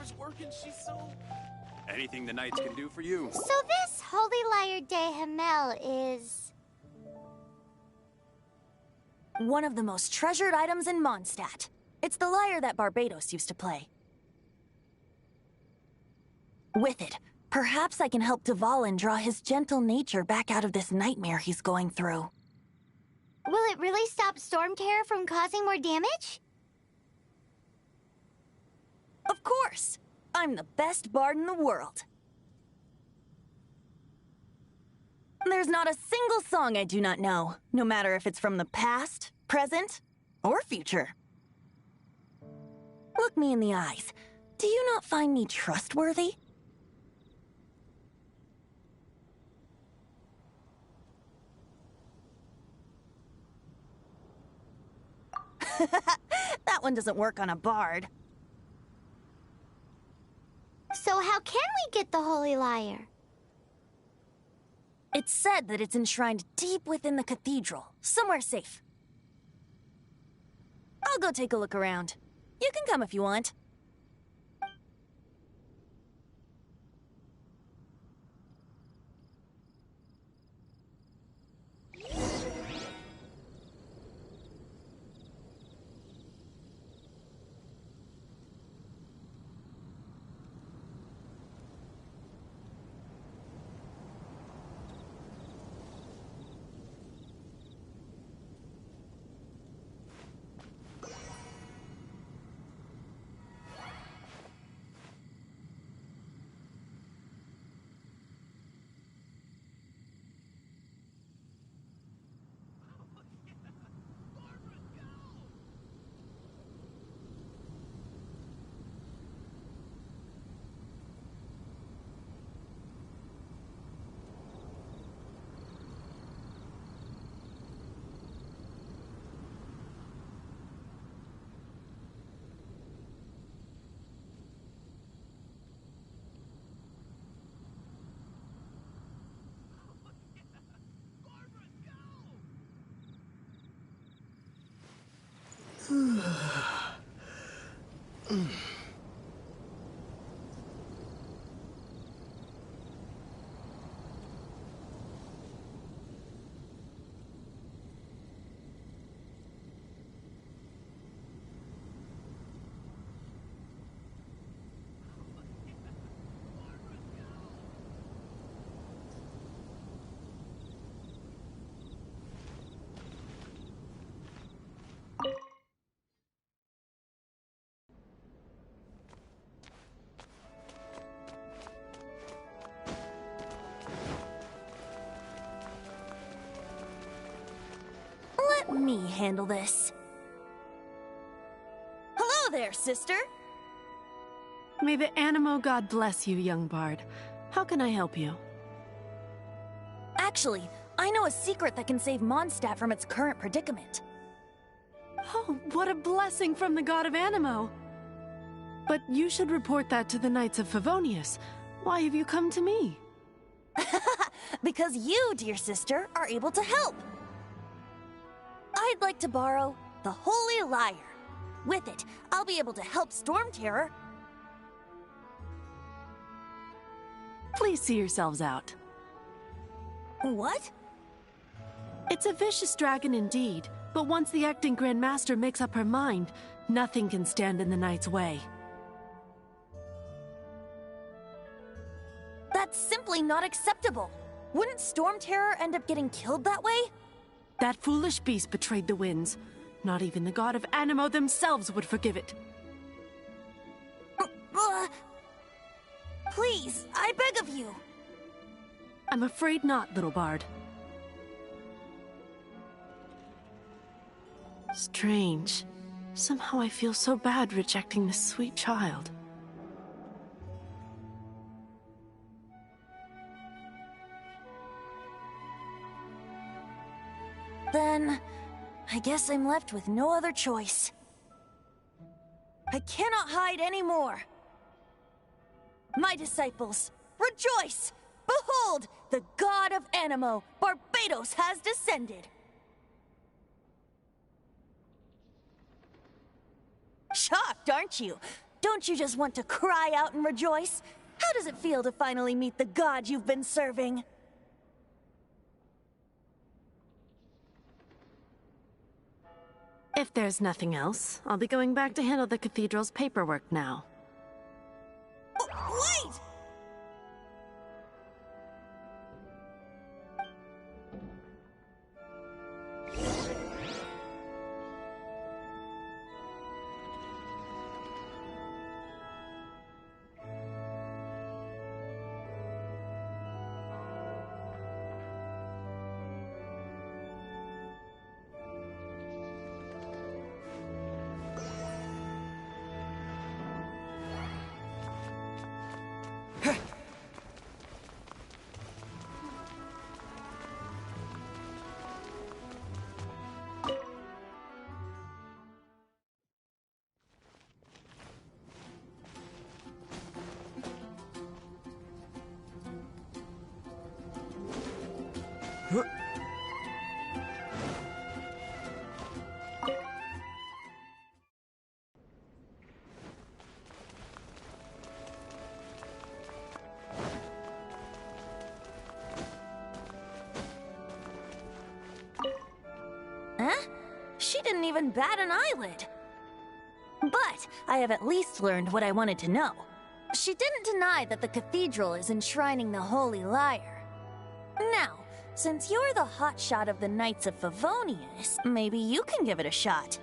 hours working, she's so... Anything the knights can do for you. So this Holy Lyre de Himmel is... one of the most treasured items in Mondstadt. It's the lyre that Barbados used to play. With it, perhaps I can help Dvalin draw his gentle nature back out of this nightmare he's going through. Will it really stop Storm Terror from causing more damage? Of course! I'm the best bard in the world. There's not a single song I do not know, no matter if it's from the past, present, or future. Look me in the eyes. Do you not find me trustworthy? That one doesn't work on a bard. So how can we get the Holy Lyre? It's said that it's enshrined deep within the cathedral, somewhere safe. I'll go take a look around. You can come if you want. Let me handle this. Hello there, sister! May the Animo God bless you, young bard. How can I help you? Actually, I know a secret that can save Mondstadt from its current predicament. Oh, what a blessing from the God of Animo! But you should report that to the Knights of Favonius. Why have you come to me? Because you, dear sister, are able to help. I'd like to borrow the Holy Lyre. With it, I'll be able to help Storm Terror. Please see yourselves out. What? It's a vicious dragon indeed, but once the acting Grand Master makes up her mind, nothing can stand in the Knight's way. That's simply not acceptable. Wouldn't Storm Terror end up getting killed that way? That foolish beast betrayed the winds. Not even the God of Animo themselves would forgive it. Please, I beg of you. I'm afraid not, little bard. Strange. Somehow I feel so bad rejecting this sweet child. Then, I guess I'm left with no other choice. I cannot hide anymore. My disciples, rejoice! Behold, the God of Animo, Barbados, has descended. Shocked, aren't you? don't you just want to cry out and rejoice? How does it feel to finally meet the god you've been serving? If there's nothing else, I'll be going back to handle the cathedral's paperwork now. Wait! Huh? She didn't even bat an eyelid. But I have at least learned what I wanted to know. She didn't deny that the cathedral is enshrining the Holy Lyre. Now, since you're the hotshot of the Knights of Favonius, maybe you can give it a shot.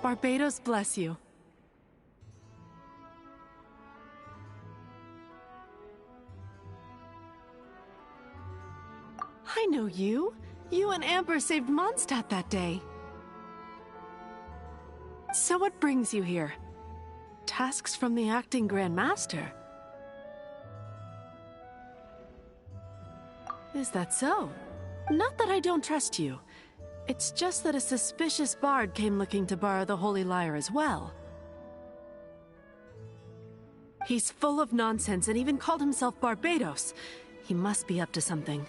Barbados bless you. I know you. You and Amber saved Mondstadt that day. So what brings you here? Tasks from the acting Grand Master. Is that so? Not that I don't trust you. It's just that a suspicious bard came looking to borrow the Holy Lyre as well. He's full of nonsense and even called himself Barbados. He must be up to something.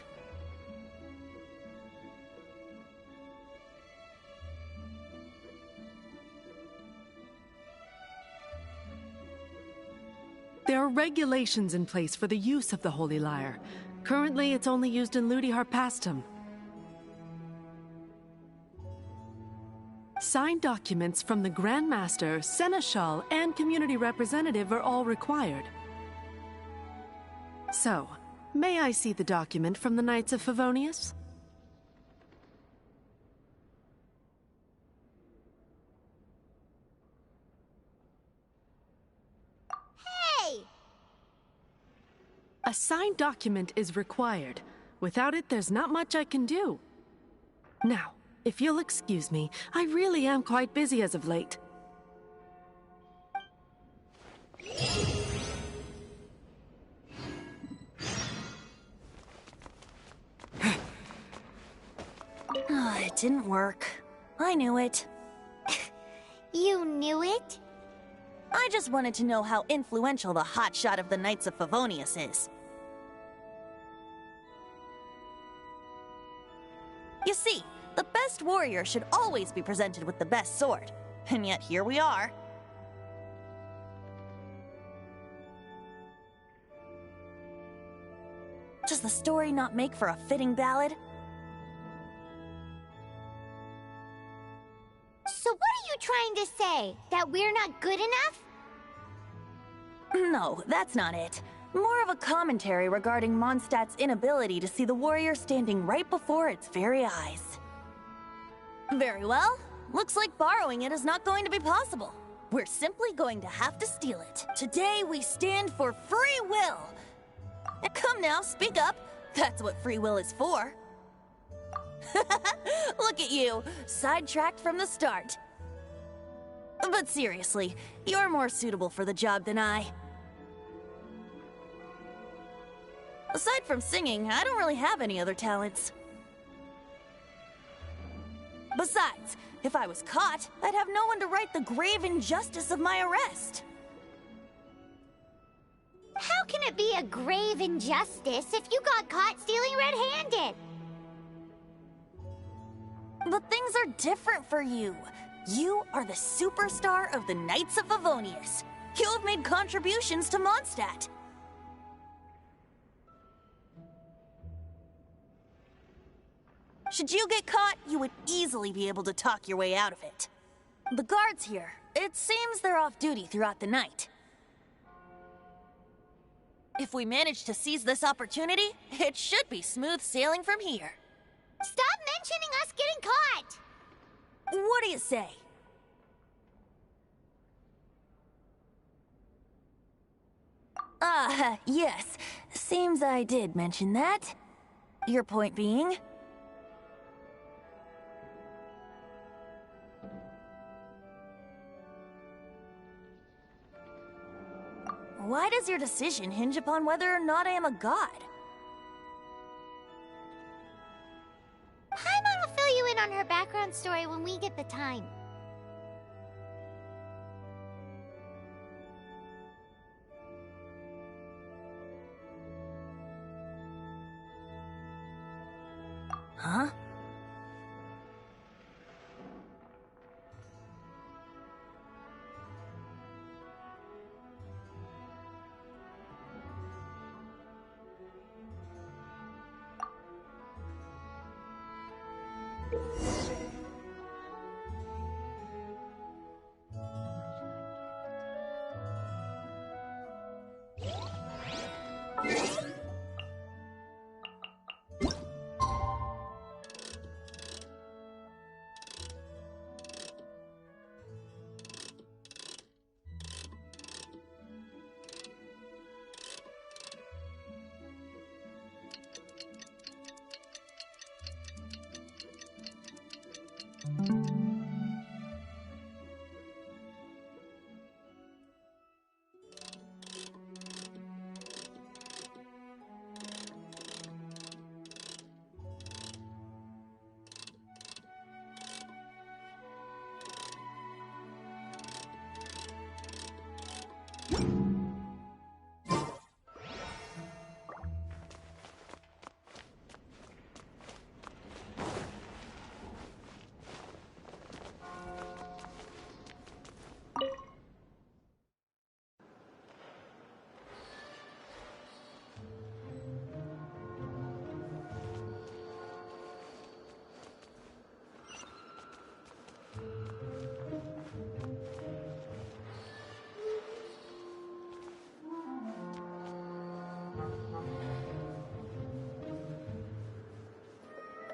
There are regulations in place for the use of the Holy Lyre. Currently, it's only used in Ludi Harpastum. Signed documents from the Grand Master, Seneschal, and Community Representative are all required. So, may I see the document from the Knights of Favonius? Hey! A signed document is required. Without it, there's not much I can do. Now, if you'll excuse me, I really am quite busy as of late. It didn't work. I knew it. You knew it? I just wanted to know how influential the hotshot of the Knights of Favonius is. You see, the best warrior should always be presented with the best sword. And yet here we are. Does the story not make for a fitting ballad? So what are you trying to say? That we're not good enough? No, that's not it. More of a commentary regarding Mondstadt's inability to see the warrior standing right before its very eyes. Very well. Looks like borrowing it is not going to be possible. We're simply going to have to steal it. Today we stand for free will. Come now, speak up. That's what free will is for. Look at you, sidetracked from the start. But seriously, you're more suitable for the job than I. Aside from singing, I don't really have any other talents. Besides, if I was caught, I'd have no one to right the grave injustice of my arrest. How can it be a grave injustice if you got caught stealing red-handed? But things are different for you. You are the superstar of the Knights of Favonius. You have made contributions to Mondstadt. Should you get caught, you would easily be able to talk your way out of it. The guards here, it seems they're off duty throughout the night. If we manage to seize this opportunity, it should be smooth sailing from here. Stop mentioning us getting caught! What do you say? Yes. Seems I did mention that. Your point being? Why does your decision hinge upon whether or not I am a god? Paimon will fill you in on her background story when we get the time. Huh?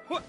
What?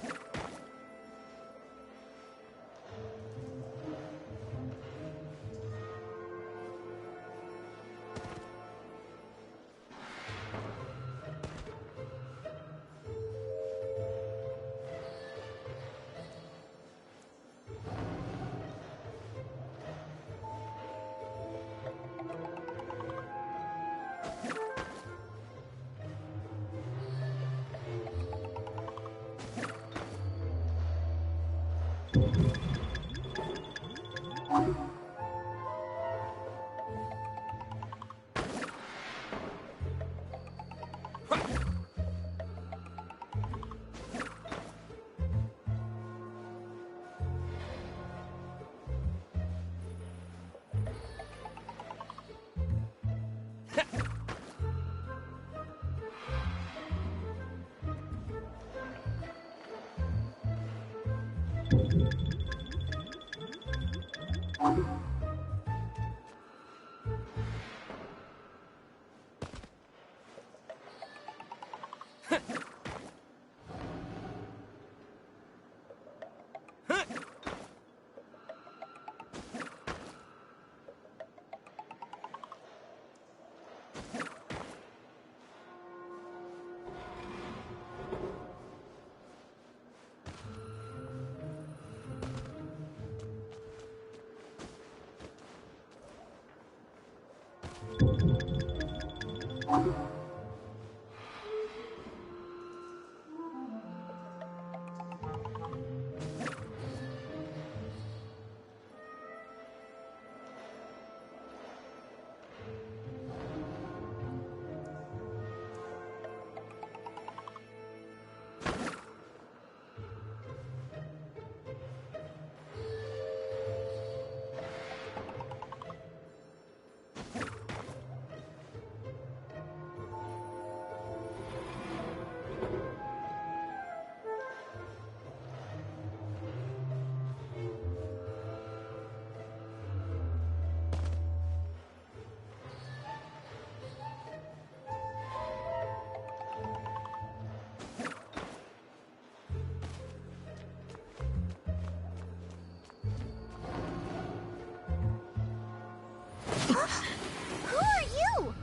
Who are you?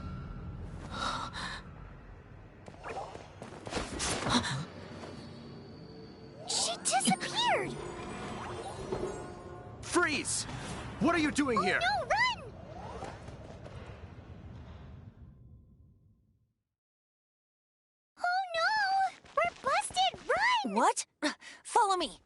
She disappeared! Freeze! What are you doing here? No, run! Oh no! We're busted! Run! What? Follow me.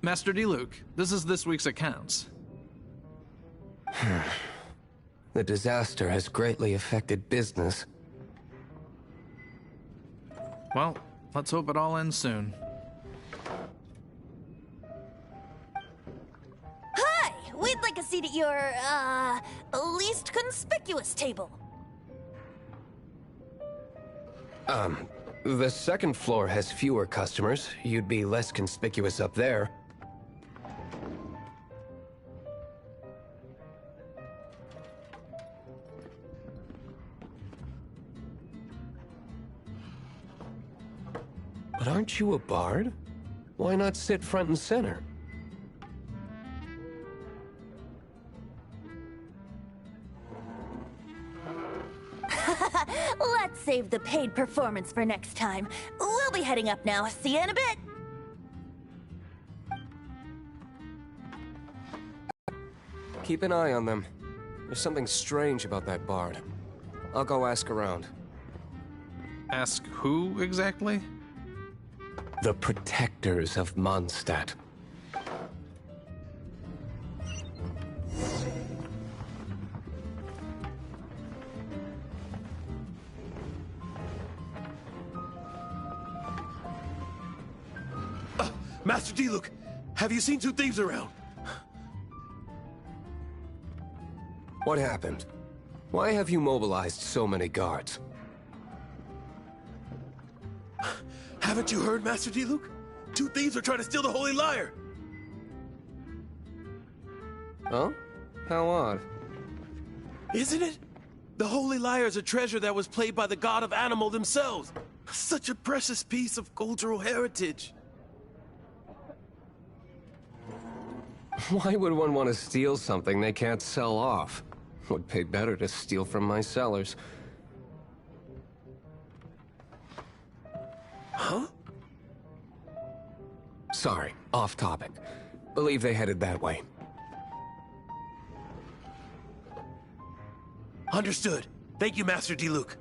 Master Diluc, this is this week's accounts. The disaster has greatly affected business. Well, let's hope it all ends soon. Hi! We'd like a seat at your, least conspicuous table. The second floor has fewer customers. You'd be less conspicuous up there. But aren't you a bard? Why not sit front and center? Let's save the paid performance for next time. We'll be heading up now. See you in a bit. Keep an eye on them. There's something strange about that bard. I'll go ask around. Ask who exactly? The protectors of Mondstadt. Master Diluc, have you seen two thieves around? What happened? Why have you mobilized so many guards? Haven't you heard, Master Diluc? Two thieves are trying to steal the Holy Lyre! Oh? How odd. Isn't it? The Holy Lyre is a treasure that was played by the god of animal themselves. Such a precious piece of cultural heritage. Why would one want to steal something they can't sell off? Would pay better to steal from my sellers. Huh? Sorry, off topic. Believe they headed that way. Understood. Thank you, Master Diluc.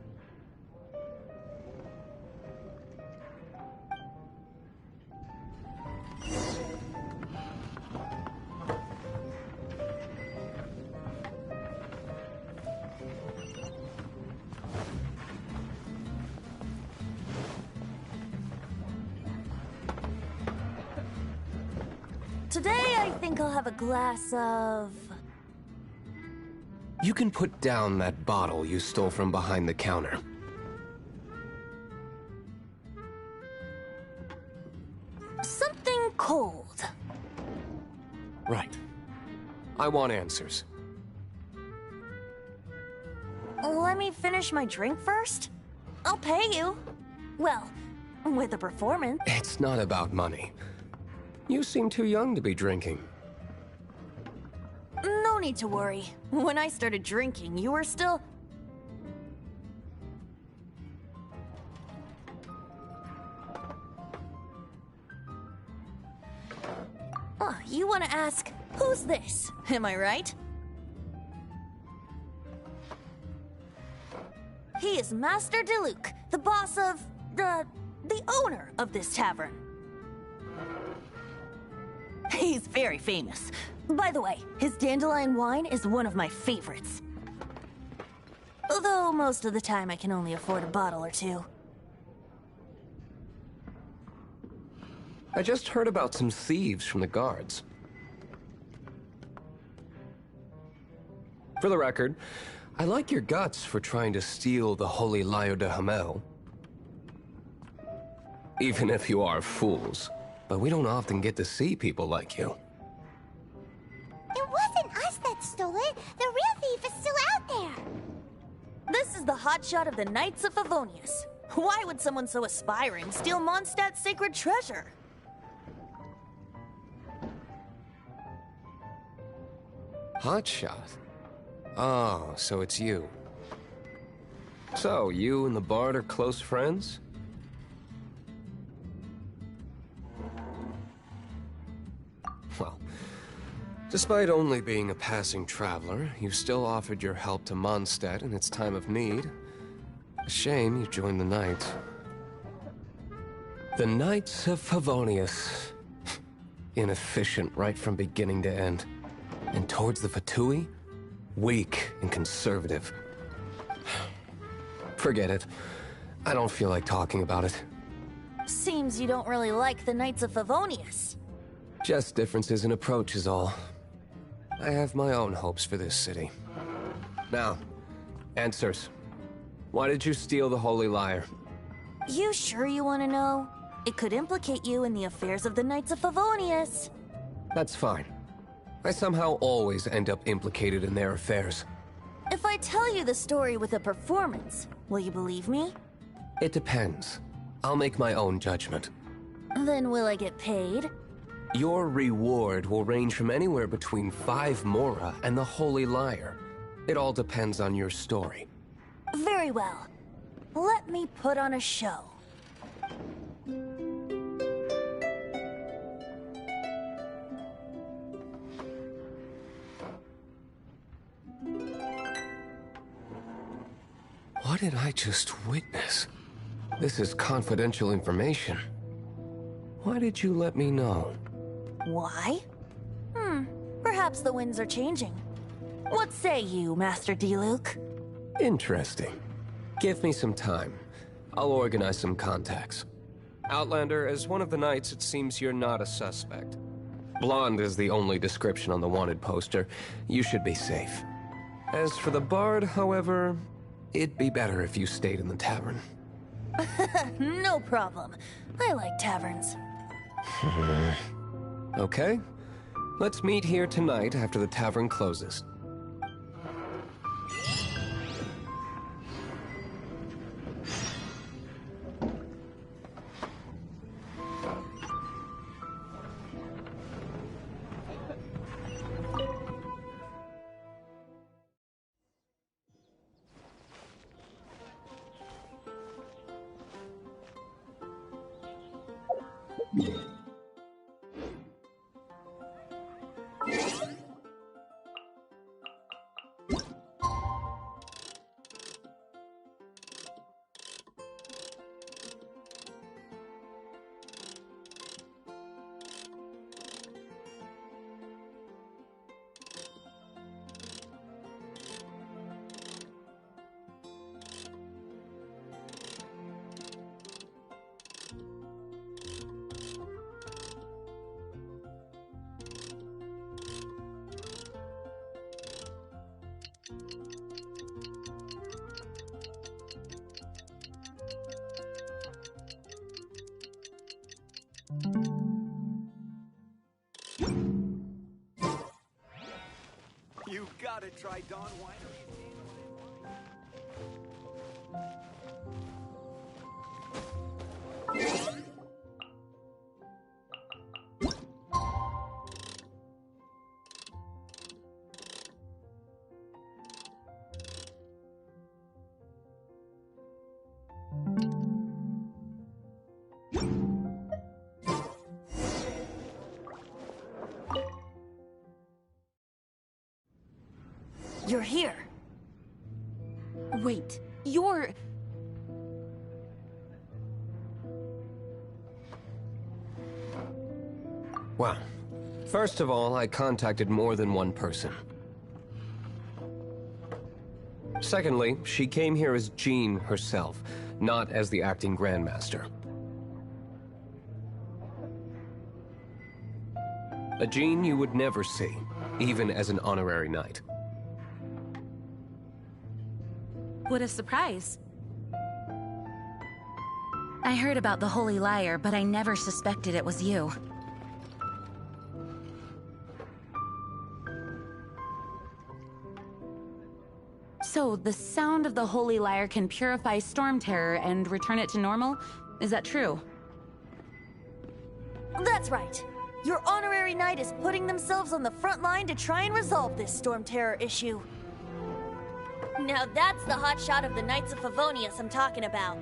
Today, I think I'll have a glass of... You can put down that bottle you stole from behind the counter. something cold. Right. I want answers. Let me finish my drink first. I'll pay you. Well, with a performance. It's not about money. You seem too young to be drinking. No need to worry. When I started drinking, you were still... Oh, you want to ask, who's this? Am I right? He is Master Diluc, the boss of... the owner of this tavern. He's very famous. By the way, his dandelion wine is one of my favorites. Although most of the time I can only afford a bottle or two. I just heard about some thieves from the guards. For the record, I like your guts for trying to steal the Holy Lyre de Hamel. Even if you are fools. But we don't often get to see people like you. It wasn't us that stole it. The real thief is still out there. This is the hotshot of the Knights of Favonius. Why would someone so aspiring steal Mondstadt's sacred treasure? Hotshot? Oh, so it's you. So, you and the Bard are close friends? Well, despite only being a passing traveler, you still offered your help to Mondstadt in its time of need. A shame you joined the Knights. The Knights of Favonius. Inefficient right from beginning to end. And towards the Fatui, weak and conservative. Forget it. I don't feel like talking about it. Seems you don't really like the Knights of Favonius. Just differences in approach is all. I have my own hopes for this city. Now, answers. Why did you steal the Holy Lyre? You sure you want to know? It could implicate you in the affairs of the Knights of Favonius. That's fine. I somehow always end up implicated in their affairs. If I tell you the story with a performance, will you believe me? It depends. I'll make my own judgment. Then will I get paid? Your reward will range from anywhere between 5 Mora and the Holy Lyre. It all depends on your story. Very well. Let me put on a show. What did I just witness? This is confidential information. Why did you let me know? Why? Perhaps the winds are changing. What say you, Master Diluc? Interesting. Give me some time. I'll organize some contacts. Outlander, as one of the Knights, it seems you're not a suspect. Blonde is the only description on the wanted poster. You should be safe. As for the Bard, however, it'd be better if you stayed in the tavern. No problem. I like taverns. Okay. Let's meet here tonight after the tavern closes. You gotta try Dawn Winery. You're here. Wait, you're... Well, first of all, I contacted more than one person. Secondly, she came here as Jean herself, not as the acting Grandmaster. A gene you would never see, even as an honorary knight. What a surprise. I heard about the Holy Liar, but I never suspected it was you. So, the sound of the Holy Liar can purify Storm Terror and return it to normal? Is that true? That's right. Your honorary knight is putting themselves on the front line to try and resolve this Storm Terror issue. Now that's the hotshot of the Knights of Favonius I'm talking about.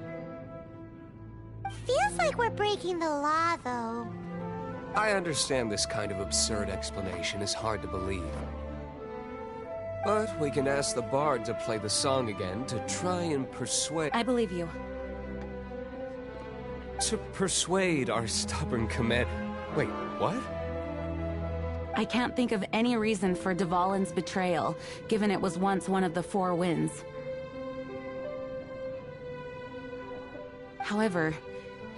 Feels like we're breaking the law, though. I understand this kind of absurd explanation is hard to believe. But we can ask the bard to play the song again to try and persuade... I believe you. To persuade our stubborn command... Wait, what? I can't think of any reason for Dvalin's betrayal, given it was once one of the Four Winds. However,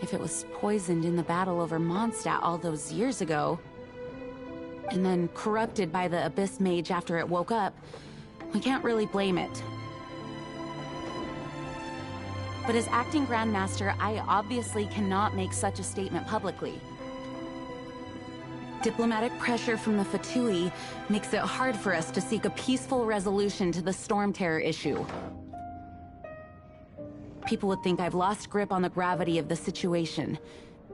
if it was poisoned in the battle over Mondstadt all those years ago, and then corrupted by the Abyss Mage after it woke up, we can't really blame it. But as acting Grandmaster, I obviously cannot make such a statement publicly. Diplomatic pressure from the Fatui makes it hard for us to seek a peaceful resolution to the Storm Terror issue. People would think I've lost grip on the gravity of the situation.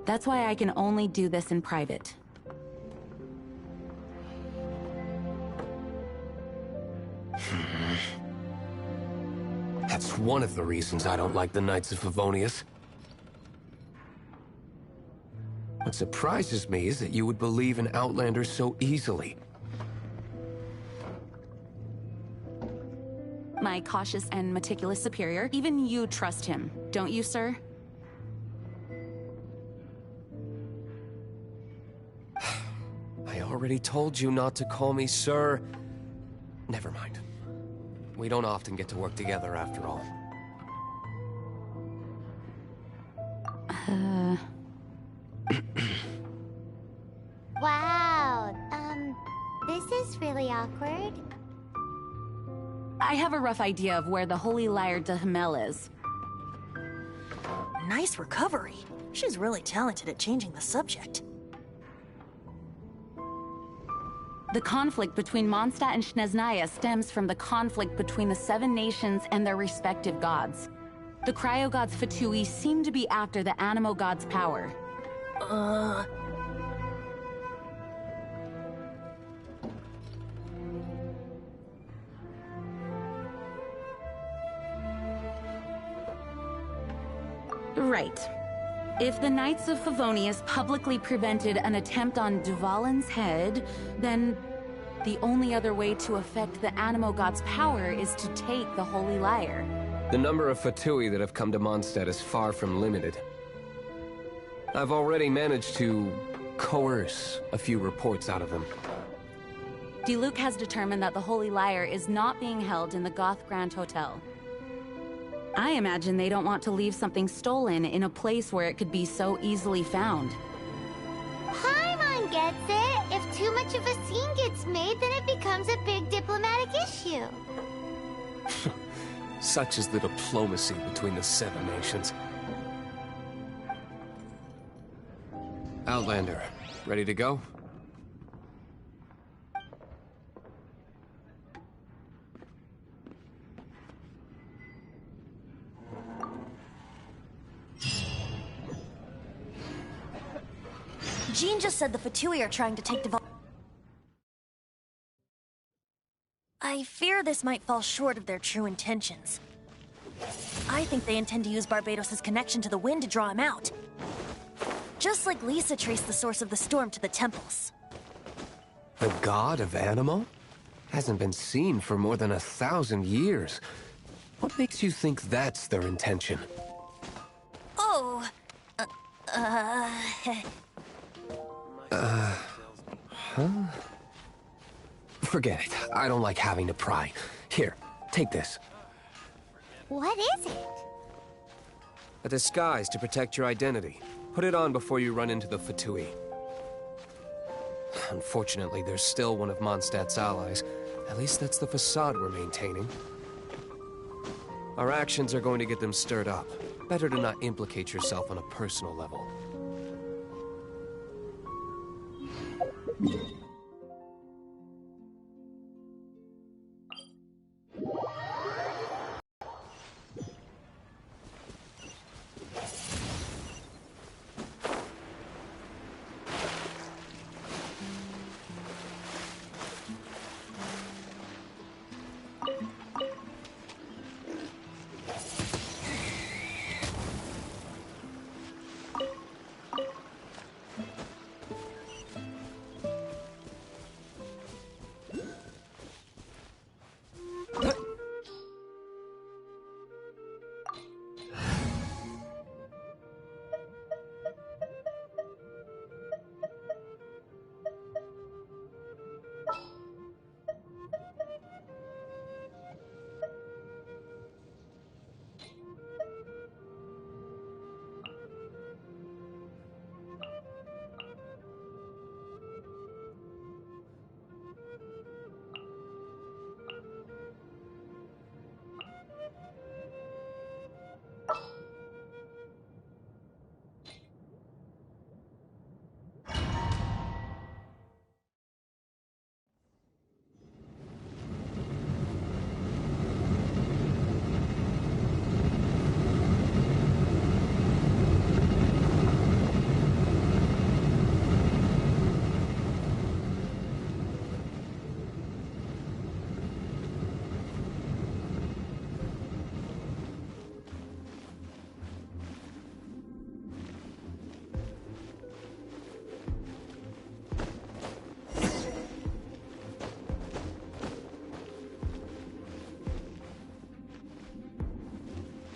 That's why I can only do this in private. That's one of the reasons I don't like the Knights of Favonius. What surprises me is that you would believe in Outlanders so easily. My cautious and meticulous superior, even you trust him, don't you, sir? I already told you not to call me sir. Never mind. We don't often get to work together after all. Wow, this is really awkward. I have a rough idea of where the Holy Liar de Himmel is. Nice recovery. She's really talented at changing the subject. The conflict between Mondstadt and Snezhnaya stems from the conflict between the Seven Nations and their respective gods. The cryo-gods Fatui seem to be after the Animo god's power. Right. If the Knights of Favonius publicly prevented an attempt on Dvalin's head, then the only other way to affect the Animo god's power is to take the Holy Liar. The number of Fatui that have come to Mondstadt is far from limited. I've already managed to coerce a few reports out of them. Diluc has determined that the Holy Liar is not being held in the Goth Grand Hotel. I imagine they don't want to leave something stolen in a place where it could be so easily found. Paimon gets it. If too much of a scene gets made, then it becomes a big diplomatic issue. Such is the diplomacy between the Seven Nations. Outlander, ready to go? Jean just said the Fatui are trying to take Dval. I fear this might fall short of their true intentions. I think they intend to use Barbados' connection to the wind to draw him out. Just like Lisa traced the source of the storm to the temples. The god of Animo? Hasn't been seen for more than 1,000 years. What makes you think that's their intention? Oh, Forget it. I don't like having to pry. Here, take this. What is it? A disguise to protect your identity. Put it on before you run into the Fatui. Unfortunately, there's still one of Mondstadt's allies. At least that's the facade we're maintaining. Our actions are going to get them stirred up. Better to not implicate yourself on a personal level.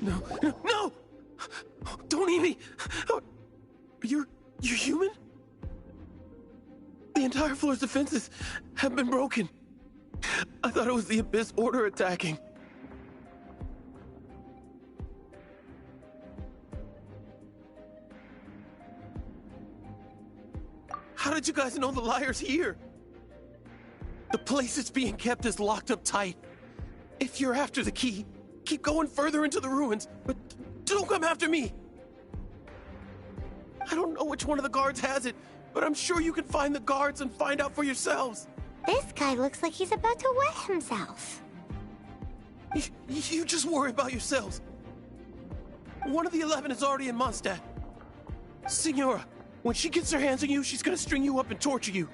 No, no, no! Don't eat me! You're human? The entire floor's defenses have been broken. I thought it was the Abyss Order attacking. How did you guys know the liar's here? The place it's being kept is locked up tight. If you're after the key, keep going further into the ruins, but don't come after me. I don't know which one of the guards has it, but I'm sure you can find the guards and find out for yourselves. This guy looks like he's about to wet himself. You just worry about yourselves. One of the 11 is already in Mondstadt. Signora, when she gets her hands on you, she's gonna string you up and torture you.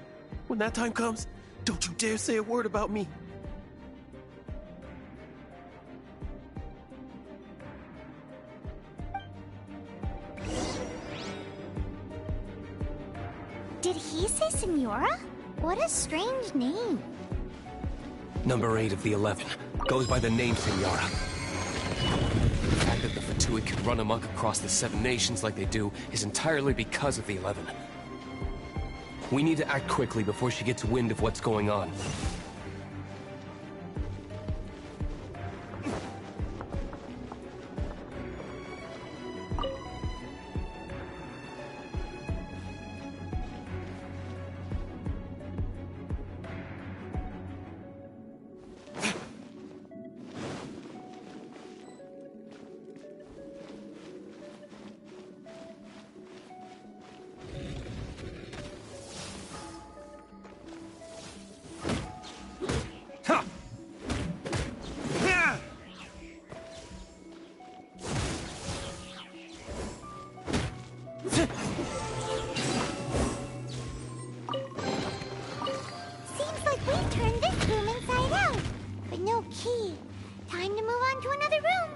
When that time comes, don't you dare say a word about me. Did he say Senora? What a strange name. Number 8 of the 11. Goes by the name Senora. The fact that the Fatuit can run amok across the 7 nations like they do is entirely because of the 11. We need to act quickly before she gets wind of what's going on. Seems like we've turned this room inside out, but no key. Time to move on to another room.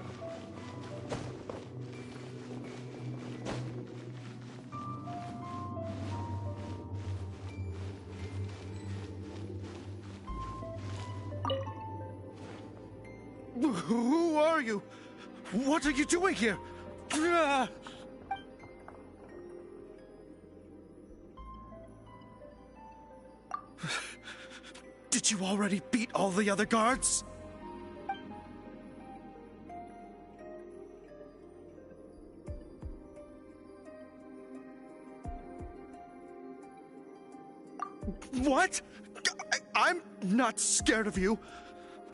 Who are you? What are you doing here? Did you already beat all the other guards? What? I'm not scared of you.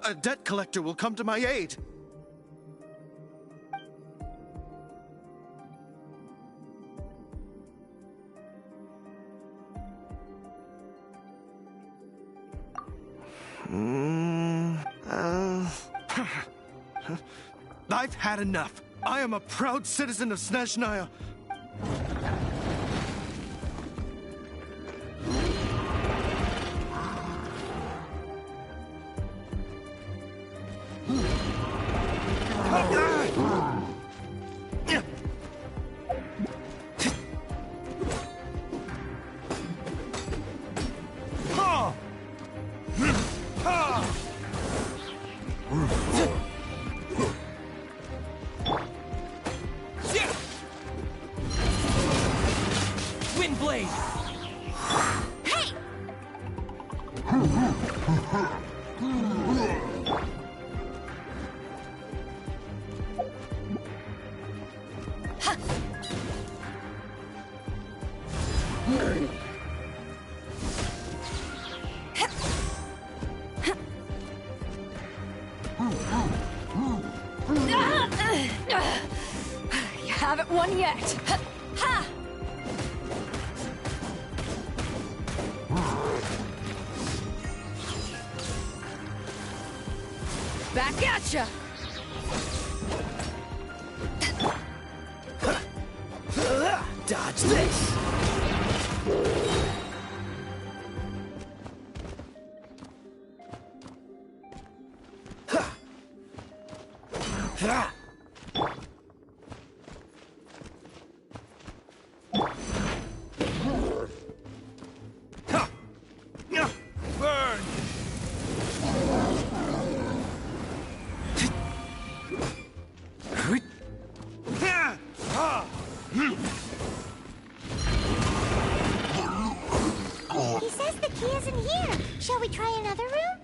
A debt collector will come to my aid. I've had enough. I am a proud citizen of Snezhnaya. You haven't won yet. Ha! Back at ya! Dodge this! Burn! He says the key isn't here. Shall we try another room?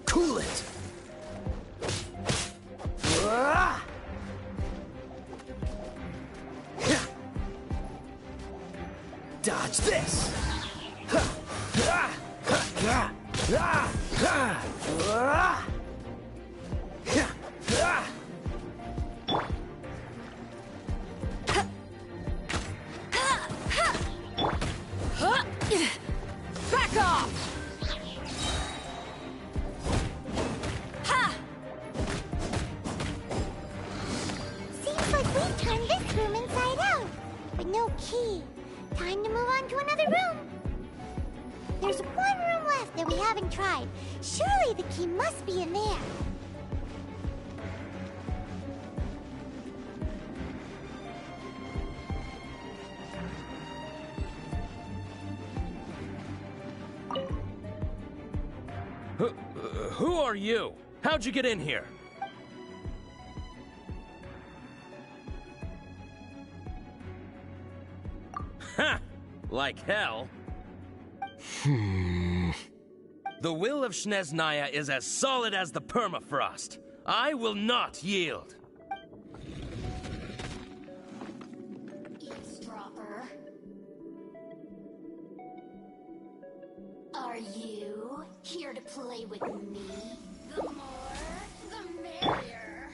Cool it! Dodge this! Back off! Ha! Seems like we turned this room inside out. But no key. Time to move on to another room. There's one room left that we haven't tried. Surely the key must be in there. Who are you? How'd you get in here? Ha! Like hell. The will of Snezhnaya is as solid as the permafrost. I will not yield. Eavesdropper. Are you here to play with me? The more, the merrier.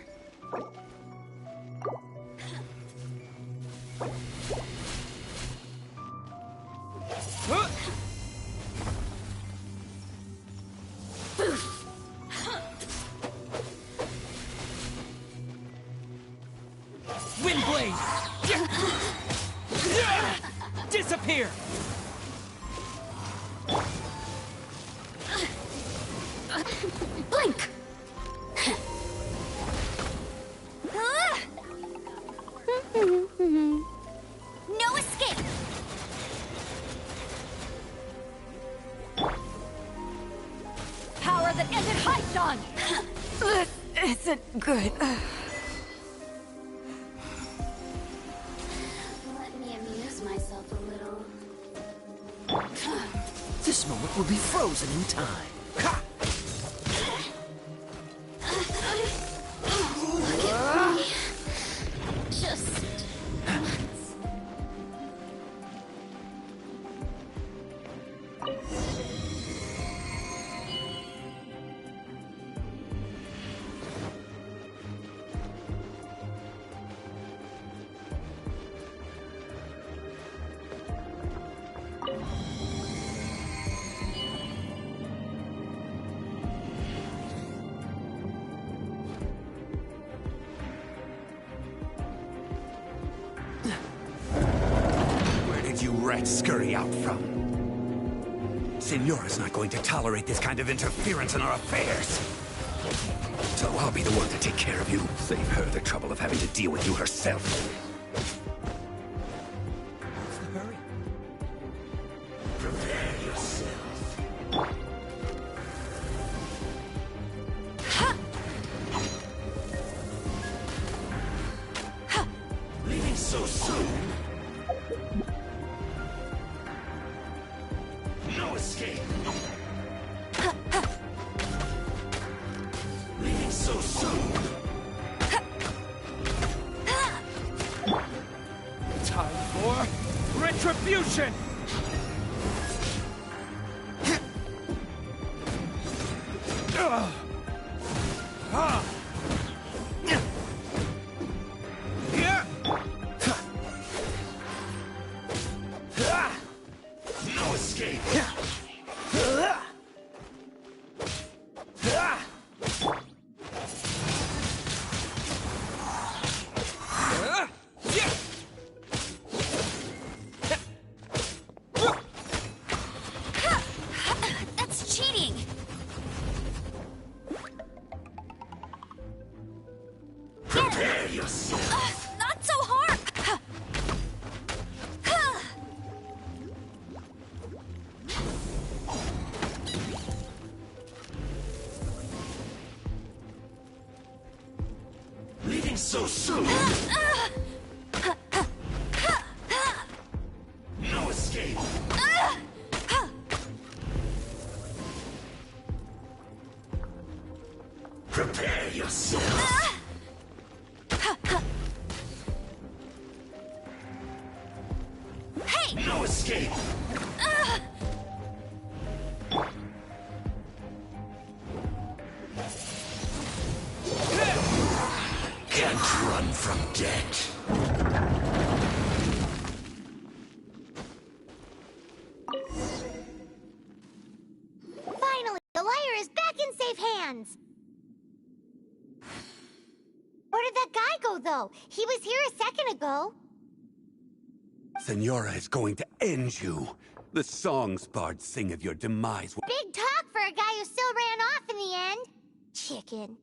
Windblade! Disappear! Blink! No escape! Power that ended Hyson! This isn't good. Let me amuse myself a little. This moment will be frozen in time. Ha! Look at me. Just... Where did you rats scurry out from? Senora's not going to tolerate this kind of interference in our affairs. So I'll be the one to take care of you. Save her the trouble of having to deal with you herself. What's the hurry? Prepare yourself. Leaving so soon? No escape. Leaving so soon? Time for retribution! No escape. That's cheating! Prepare yourself. Not so hard! Leaving so soon? No escape. Prepare yourself. Hey! No escape. Can't run from death. Finally, the lyre is back in safe hands! Where did that guy go, though? He was here a second ago. Senora is going to end you. The songs bards sing of your demise. Big talk for a guy who still ran off in the end. Chicken.